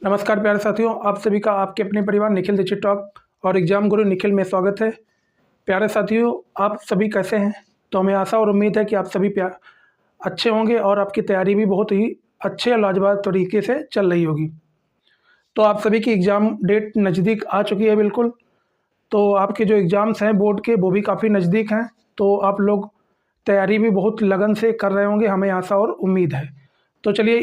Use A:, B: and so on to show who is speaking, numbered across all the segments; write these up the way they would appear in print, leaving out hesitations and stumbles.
A: नमस्कार प्यारे साथियों, आप सभी का आपके अपने परिवार निखिल दीक्षित टॉक और एग्जाम गुरु निखिल में स्वागत है। प्यारे साथियों, आप सभी कैसे हैं? तो हमें आशा और उम्मीद है कि आप सभी अच्छे होंगे और आपकी तैयारी भी बहुत ही अच्छे और लाजवाब तरीके से चल रही होगी। तो आप सभी की एग्ज़ाम डेट नज़दीक आ चुकी है बिल्कुल। तो आपके जो एग्ज़ाम्स हैं बोर्ड के, वो भी काफ़ी नज़दीक हैं। तो आप लोग तैयारी भी बहुत लगन से कर रहे होंगे, हमें आशा और उम्मीद है। तो चलिए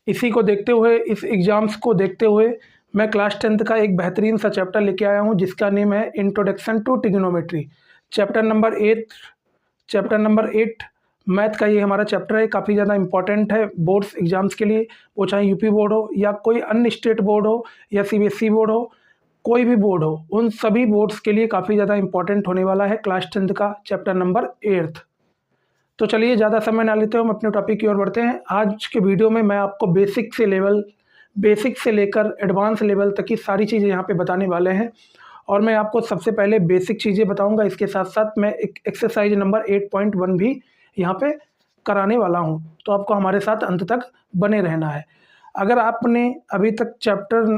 A: इसी को देखते हुए, इस एग्ज़ाम्स को देखते हुए मैं क्लास 10th का एक बेहतरीन सा चैप्टर लेके आया हूँ जिसका नेम है introduction to trigonometry. Chapter number 8 math का ये हमारा चैप्टर है। काफ़ी ज़्यादा इंपॉर्टेंट है बोर्ड्स एग्ज़ाम्स के लिए, वो चाहे यूपी बोर्ड हो या कोई अन्य स्टेट बोर्ड हो या सीबीएसई बोर्ड हो, कोई भी बोर्ड हो, उन सभी बोर्ड्स के लिए काफ़ी ज़्यादा इंपॉर्टेंट होने वाला है क्लास 10th का चैप्टर नंबर 8। तो चलिए ज़्यादा समय ना लेते हुए हम अपने टॉपिक की ओर बढ़ते हैं। आज के वीडियो में मैं आपको बेसिक से लेकर एडवांस लेवल तक की सारी चीज़ें यहाँ पे बताने वाले हैं और मैं आपको सबसे पहले बेसिक चीज़ें बताऊंगा। इसके साथ साथ मैं एक एक्सरसाइज नंबर 8.1 भी यहाँ पे कराने वाला हूँ, तो आपको हमारे साथ अंत तक बने रहना है। अगर आपने अभी तक चैप्टर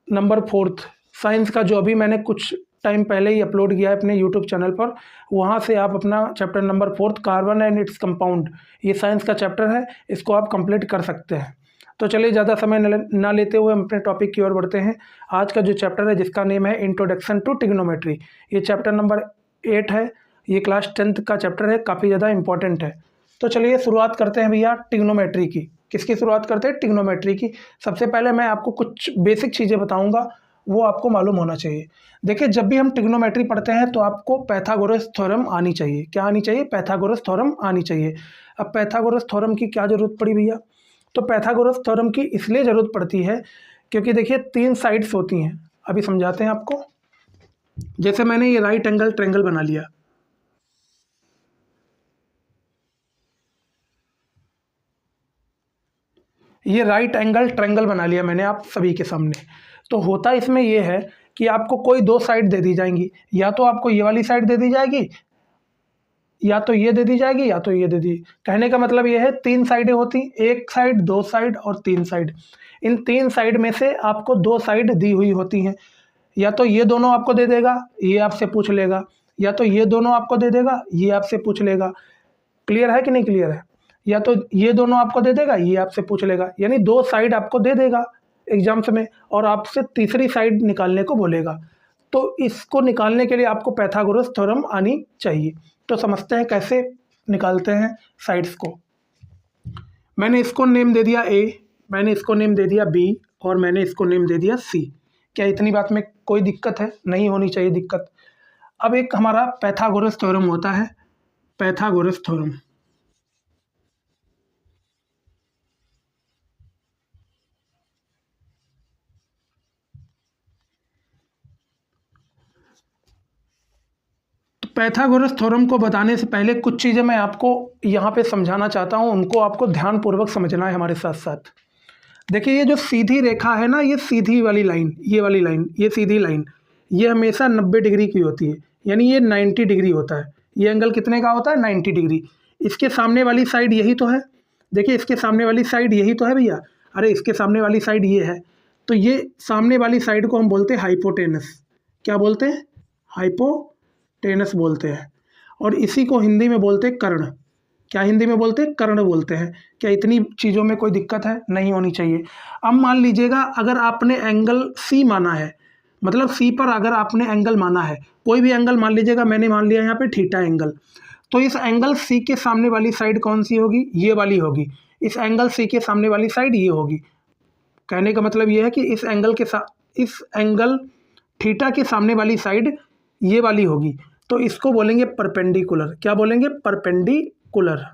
A: नंबर 4 साइंस का, जो अभी मैंने कुछ टाइम पहले ही अपलोड किया है अपने यूट्यूब चैनल पर, वहाँ से आप अपना chapter number 4 carbon and its compound, ये साइंस का चैप्टर है, इसको आप कंप्लीट कर सकते हैं। तो चलिए ज़्यादा समय ना लेते हुए हम अपने टॉपिक की ओर बढ़ते हैं। आज का जो चैप्टर है जिसका नेम है इंट्रोडक्शन टू ट्रिग्नोमेट्री, ये चैप्टर नंबर 8 है। ये क्लास 10th का चैप्टर है, काफ़ी ज़्यादा इंपॉर्टेंट है। तो चलिए शुरुआत करते हैं भैया ट्रिग्नोमेट्री की। किसकी शुरुआत करते हैं? ट्रिग्नोमेट्री की। सबसे पहले मैं आपको कुछ बेसिक चीज़ें बताऊंगा, वो आपको मालूम होना चाहिए। देखिए, जब भी हम ट्रिग्नोमेट्री पढ़ते हैं तो आपको पैथागोरस थ्योरम आनी चाहिए। क्या आनी चाहिए? पैथागोरस थ्योरम आनी चाहिए। अब पैथागोरस थ्योरम की क्या ज़रूरत पड़ी भैया? तो पैथागोरस थ्योरम की इसलिए ज़रूरत पड़ती है क्योंकि देखिए 3 साइड्स होती हैं। अभी समझाते हैं आपको। जैसे मैंने ये राइट एंगल ट्रायंगल बना लिया, ये राइट एंगल ट्रायंगल बना लिया मैंने आप सभी के सामने। तो होता इसमें ये है कि आपको कोई 2 साइड दे दी जाएंगी, या तो आपको ये वाली साइड दे दी जाएगी, या तो ये दे दी जाएगी, या तो ये दे दी। कहने का मतलब ये है 3 साइडें होती, 1 साइड, 2 साइड और 3 साइड। इन 3 साइड में से आपको 2 साइड दी हुई होती हैं। या तो ये दोनों आपको दे देगा, ये आपसे पूछ लेगा, या तो ये दोनों आपको दे देगा, ये आपसे पूछ लेगा। क्लियर है कि नहीं क्लियर है? या तो ये दोनों आपको दे देगा, ये आपसे पूछ लेगा। यानी 2 साइड आपको दे देगा एग्जाम्स में और आपसे तीसरी साइड निकालने को बोलेगा। तो इसको निकालने के लिए आपको पैथागोरस थ्योरम आनी चाहिए। तो समझते हैं कैसे निकालते हैं साइड्स को। मैंने इसको नेम दे दिया ए, मैंने इसको नेम दे दिया बी और मैंने इसको नेम दे दिया सी। क्या इतनी बात में कोई दिक्कत है? नहीं होनी चाहिए दिक्कत। अब एक हमारा पैथागोरस थ्योरम होता है, पैथागोरस थ्योरम। पैथागोरस थ्योरम को बताने से पहले कुछ चीज़ें मैं आपको यहाँ पे समझाना चाहता हूँ, उनको आपको ध्यानपूर्वक समझना है हमारे साथ साथ। देखिए, ये जो सीधी रेखा है ना, ये सीधी वाली लाइन, ये वाली लाइन, ये सीधी लाइन, ये हमेशा 90 डिग्री की होती है। यानी ये 90 डिग्री होता है। ये एंगल कितने का होता है? 90 डिग्री। इसके सामने वाली साइड यही तो है। देखिए, इसके सामने वाली साइड यही तो है भैया। अरे, इसके सामने वाली साइड ये है। तो ये सामने वाली साइड को हम बोलते हैं हाइपोटेनस। क्या बोलते हैं? हाइपोटेनस बोलते हैं। और इसी को हिंदी में बोलते हैं कर्ण। क्या हिंदी में बोलते हैं? कर्ण बोलते हैं। क्या इतनी चीज़ों में कोई दिक्कत है? नहीं होनी चाहिए। अब मान लीजिएगा, अगर आपने एंगल सी माना है, मतलब सी पर अगर आपने एंगल माना है, कोई भी एंगल मान लीजिएगा, मैंने मान लिया यहाँ पे थीटा एंगल, तो इस एंगल सी के सामने वाली साइड कौन सी होगी? ये वाली होगी। इस एंगल सी के सामने वाली साइड ये होगी। कहने का मतलब ये है कि इस एंगल थीटा के सामने वाली साइड ये वाली होगी। तो इसको बोलेंगे परपेंडिकुलर। क्या बोलेंगे? परपेंडिकुलर।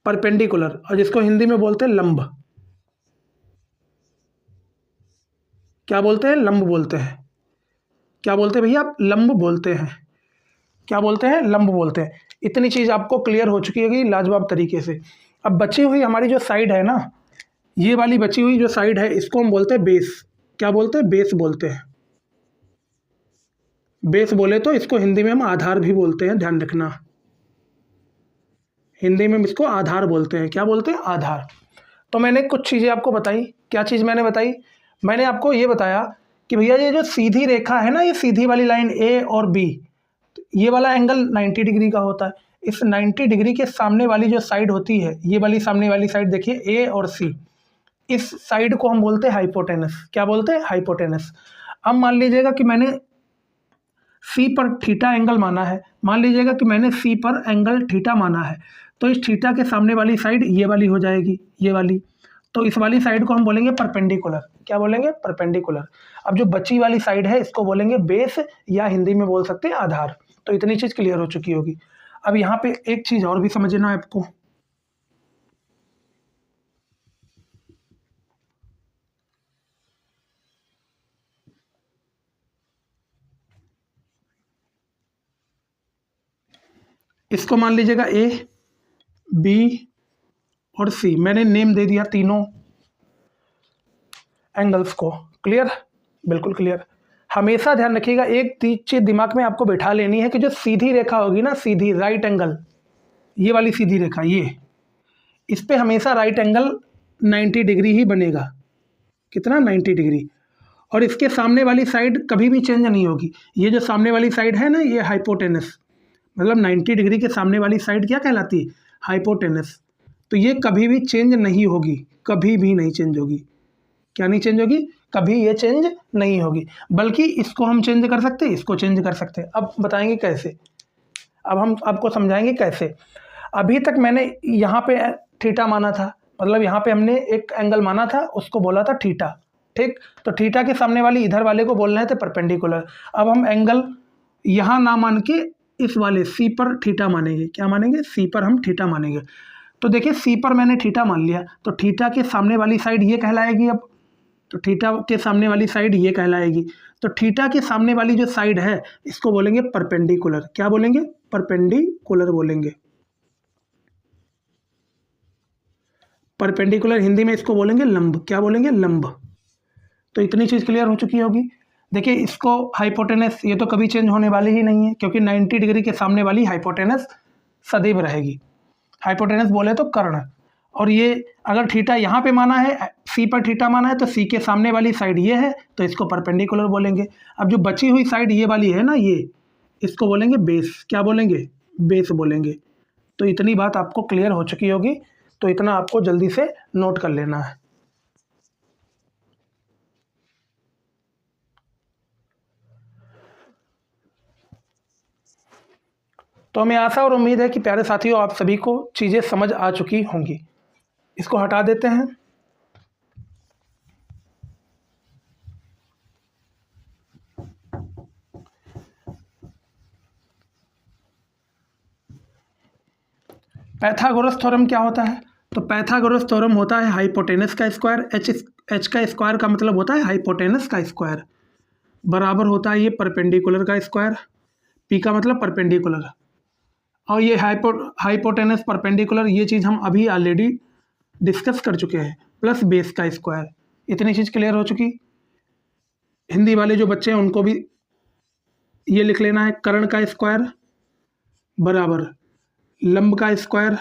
A: परपेंडिकुलर, और जिसको हिंदी में बोलते हैं लंब। क्या बोलते हैं? लंब बोलते हैं। क्या बोलते हैं भैया? आप लंब बोलते हैं। क्या बोलते हैं? लंब बोलते हैं। इतनी चीज़ आपको क्लियर हो चुकी होगी लाजवाब तरीके से। अब बची हुई हमारी जो साइड है ना, ये वाली बची हुई जो साइड है, इसको हम बोलते हैं बेस। क्या बोलते हैं? बेस बोलते हैं। बेस बोले तो इसको हिंदी में हम आधार भी बोलते हैं, ध्यान रखना। हिंदी में इसको आधार बोलते हैं। क्या बोलते हैं? आधार। तो मैंने कुछ चीज़ें आपको बताई। क्या चीज़ मैंने बताई? मैंने आपको ये बताया कि भैया ये जो सीधी रेखा है ना, ये सीधी वाली लाइन ए और बी, ये वाला एंगल 90 डिग्री का होता है। इस 90 डिग्री के सामने वाली जो साइड होती है, ये वाली सामने वाली साइड देखिए, ए और सी, इस साइड को हम बोलते हैं हाइपोटेनस। क्या बोलते हैं? हाइपोटेनस। अब मान लीजिएगा कि मैंने सी पर थीटा एंगल माना है, मान लीजिएगा कि मैंने सी पर एंगल थीटा माना है, तो इस थीटा के सामने वाली साइड ये वाली हो जाएगी, ये वाली। तो इस वाली साइड को हम बोलेंगे परपेंडिकुलर। क्या बोलेंगे? परपेंडिकुलर। अब जो बची वाली साइड है इसको बोलेंगे बेस, या हिंदी में बोल सकते हैं आधार। तो इतनी चीज़ क्लियर हो चुकी होगी। अब यहाँ पे एक चीज़ और भी समझना है आपको। इसको मान लीजिएगा ए, बी और सी, मैंने नेम दे दिया तीनों एंगल्स को। क्लियर? बिल्कुल क्लियर। हमेशा ध्यान रखिएगा, एक चीज दिमाग में आपको बैठा लेनी है कि जो सीधी रेखा होगी ना, सीधी राइट एंगल, ये वाली सीधी रेखा, ये, इस पे हमेशा राइट एंगल 90 डिग्री ही बनेगा। कितना? 90 डिग्री। और इसके सामने वाली साइड कभी भी चेंज नहीं होगी। ये जो सामने वाली साइड है ना, ये हाइपोटेनस, मतलब 90 डिग्री के सामने वाली साइड क्या कहलाती है? हाइपोटेनस। तो ये कभी भी चेंज नहीं होगी, कभी भी नहीं चेंज होगी। क्या नहीं चेंज होगी? कभी ये चेंज नहीं होगी। बल्कि इसको हम चेंज कर सकते हैं, इसको चेंज कर सकते हैं। अब बताएंगे कैसे। अब हम आपको समझाएंगे कैसे। अभी तक मैंने यहाँ पे थीटा माना था, मतलब यहाँ पे हमने एक एंगल माना था, उसको बोला था थीटा। ठीक? तो थीटा के सामने वाली इधर वाले को बोलना है तो परपेंडिकुलर। अब हम एंगल यहाँ ना मान के इस वाले सी पर थीटा मानेंगे। क्या मानेंगे? सी पर हम थीटा मानेंगे। तो देखिए, सी पर मैंने थीटा मान लिया, तो थीटा के सामने वाली साइड ये कहलाएगी। अब तो थीटा के सामने वाली साइड ये कहलाएगी। तो थीटा के सामने वाली जो साइड है इसको बोलेंगे परपेंडिकुलर। क्या बोलेंगे? परपेंडिकुलर बोलेंगे। परपेंडिकुलर हिंदी में इसको बोलेंगे लंब। क्या बोलेंगे? लंब। तो इतनी चीज़ क्लियर हो चुकी होगी। देखिए, इसको हाइपोटेनस, ये तो कभी चेंज होने वाली ही नहीं है, क्योंकि 90 डिग्री के सामने वाली हाइपोटेनस सदैव रहेगी। हाइपोटेनस बोले तो कर्ण। और ये अगर थीटा यहाँ पे माना है, सी पर थीटा माना है, तो सी के सामने वाली साइड ये है, तो इसको परपेंडिकुलर बोलेंगे। अब जो बची हुई साइड ये वाली है ना, ये, इसको बोलेंगे बेस। क्या बोलेंगे? बेस बोलेंगे। तो इतनी बात आपको क्लियर हो चुकी होगी। तो इतना आपको जल्दी से नोट कर लेना है। तो हमें आशा और उम्मीद है कि प्यारे साथियों, आप सभी को चीज़ें समझ आ चुकी होंगी। इसको हटा देते हैं। पाइथागोरस थ्योरम क्या होता है? तो पाइथागोरस थ्योरम होता है हाइपोटेनस का स्क्वायर, एच का स्क्वायर का मतलब होता है हाइपोटेनस का स्क्वायर, बराबर होता है ये परपेंडिकुलर का स्क्वायर। पी का मतलब परपेंडिकुलर। और ये हाइपोटेनस परपेंडिकुलर, ये चीज़ हम अभी ऑलरेडी डिस्कस कर चुके हैं, प्लस बेस का स्क्वायर। इतनी चीज़ क्लियर हो चुकी। हिंदी वाले जो बच्चे हैं उनको भी ये लिख लेना है, कर्ण का स्क्वायर बराबर लंब का स्क्वायर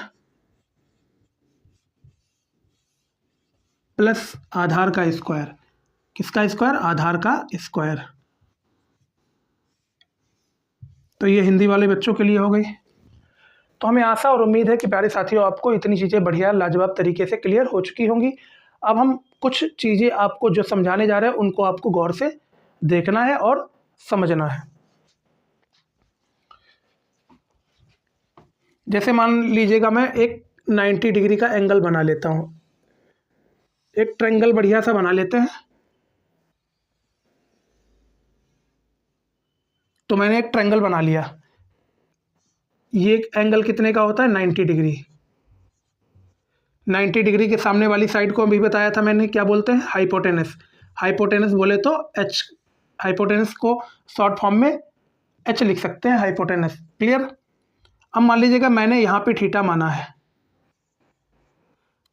A: प्लस आधार का स्क्वायर। किसका स्क्वायर? आधार का स्क्वायर। तो ये हिंदी वाले बच्चों के लिए हो गई। तो हमें आशा और उम्मीद है कि प्यारे साथियों, आपको इतनी चीज़ें बढ़िया लाजवाब तरीके से क्लियर हो चुकी होंगी। अब हम कुछ चीज़ें आपको जो समझाने जा रहे हैं उनको आपको गौर से देखना है और समझना है। जैसे मान लीजिएगा मैं एक 90 डिग्री का एंगल बना लेता हूँ, एक ट्रायंगल बढ़िया सा बना लेते हैं। तो मैंने एक ट्रायंगल बना लिया। ये एंगल कितने का होता है? 90 डिग्री। 90 डिग्री के सामने वाली साइड को अभी बताया था मैंने, क्या बोलते हैं? हाइपोटेनस। हाइपोटेनस बोले तो एच, हाइपोटेनस को शॉर्ट फॉर्म में एच लिख सकते हैं, हाइपोटेनस। क्लियर? अब मान लीजिएगा मैंने यहाँ पे थीटा माना है,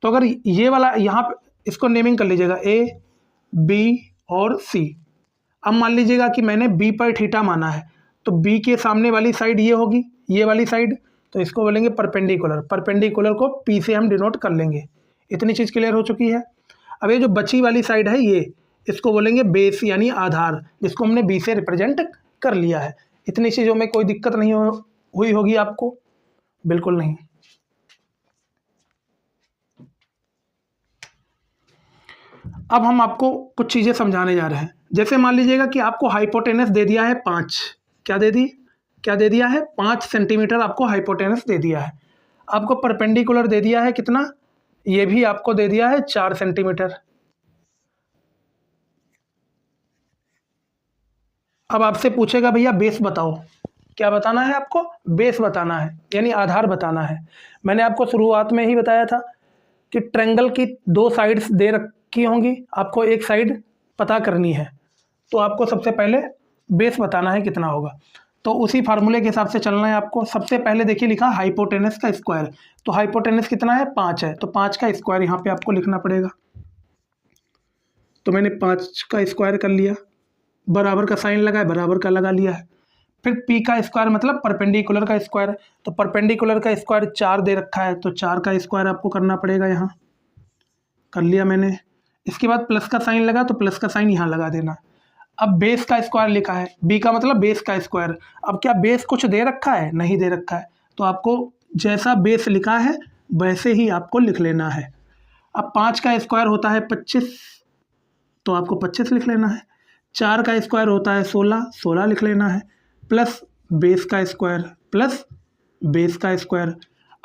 A: तो अगर ये वाला यहाँ पे, इसको नेमिंग कर लीजिएगा ए, बी और सी। अब मान लीजिएगा कि मैंने बी पर थीटा माना है, तो बी के सामने वाली साइड ये होगी, ये वाली साइड, तो इसको बोलेंगे परपेंडिकुलर। परपेंडिकुलर को पी से हम डिनोट कर लेंगे। इतनी चीज़ क्लियर हो चुकी है। अब ये जो बची वाली साइड है ये, इसको बोलेंगे बेस यानी आधार, जिसको हमने बी से रिप्रेजेंट कर लिया है। इतनी चीज़ों में कोई दिक्कत नहीं हुई होगी आपको? बिल्कुल नहीं। अब हम आपको कुछ चीज़ें समझाने जा रहे हैं। जैसे मान लीजिएगा कि आपको हाइपोटेनस दे दिया है 5, क्या दे दिया है 5 सेंटीमीटर आपको हाइपोटेनस दे दिया है। आपको परपेंडिकुलर दे दिया है कितना, ये भी आपको दे दिया है 4 सेंटीमीटर। अब आपसे पूछेगा भैया बेस बताओ, क्या बताना है आपको? बेस बताना है, यानी आधार बताना है। मैंने आपको शुरुआत में ही बताया था कि ट्रायंगल की 2 साइड्स दे रखी होंगी, आपको एक साइड पता करनी है, तो आपको सबसे पहले बेस बताना है कितना होगा। तो उसी फार्मूले के हिसाब से चलना है आपको। सबसे पहले देखिए लिखा हाइपोटेनस का स्क्वायर, तो हाइपोटेनस कितना है 5 है, तो 5 का स्क्वायर यहाँ पे आपको लिखना पड़ेगा। तो मैंने 5 का स्क्वायर कर लिया, बराबर का साइन लगा है, बराबर का लगा लिया है। फिर पी का स्क्वायर मतलब परपेंडिकुलर का स्क्वायर, तो परपेंडिकुलर का स्क्वायर 4 दे रखा है, तो 4 का स्क्वायर आपको करना पड़ेगा, यहाँ कर लिया मैंने। इसके बाद प्लस का साइन लगा, तो प्लस का साइन यहाँ लगा देना। अब बेस का स्क्वायर लिखा है, बी का मतलब बेस का स्क्वायर। अब क्या बेस कुछ दे रखा है? नहीं दे रखा है, तो आपको जैसा बेस लिखा है वैसे ही आपको लिख लेना है। अब 5 का स्क्वायर होता है 25, तो आपको 25 लिख लेना है। 4 का स्क्वायर होता है 16, 16 लिख लेना है, प्लस बेस का स्क्वायर प्लस बेस का स्क्वायर।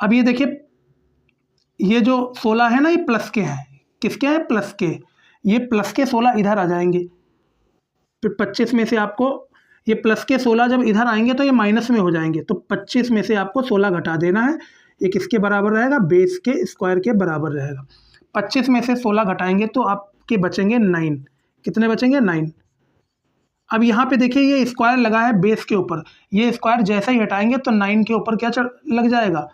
A: अब ये देखिए, ये जो 16 है ना, ये प्लस के हैं। किसके हैं? प्लस के। ये प्लस के 16 इधर आ जाएंगे, फिर 25 में से आपको ये प्लस के 16 जब इधर आएंगे तो ये माइनस में हो जाएंगे, तो 25 में से आपको 16 घटा देना है। ये किसके बराबर रहेगा? बेस के स्क्वायर के बराबर रहेगा। 25 में से 16 घटाएंगे तो आपके बचेंगे 9। कितने बचेंगे? 9। अब यहाँ पे देखिए ये स्क्वायर लगा है बेस के ऊपर, ये स्क्वायर जैसे ही हटाएंगे तो 9 के ऊपर क्या लग जाएगा?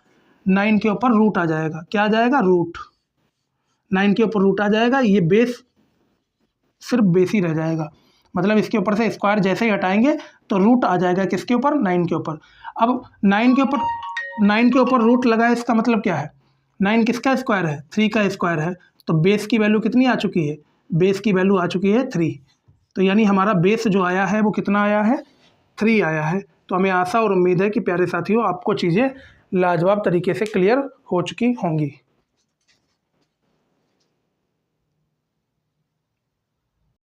A: 9 के ऊपर रूट आ जाएगा। क्या आ जाएगा? रूट। 9 के ऊपर रूट आ जाएगा, ये बेस सिर्फ बेस ही रह जाएगा। मतलब इसके ऊपर से स्क्वायर जैसे ही हटाएंगे तो रूट आ जाएगा किसके ऊपर? 9 के ऊपर। अब 9 के ऊपर रूट लगा है, इसका मतलब क्या है? 9 किसका स्क्वायर है? 3 का स्क्वायर है, तो बेस की वैल्यू कितनी आ चुकी है? बेस की वैल्यू आ चुकी है 3। तो यानी हमारा बेस जो आया है वो कितना आया है? 3 आया है। तो हमें आशा और उम्मीद है कि प्यारे साथियों आपको चीज़ें लाजवाब तरीके से क्लियर हो चुकी होंगी।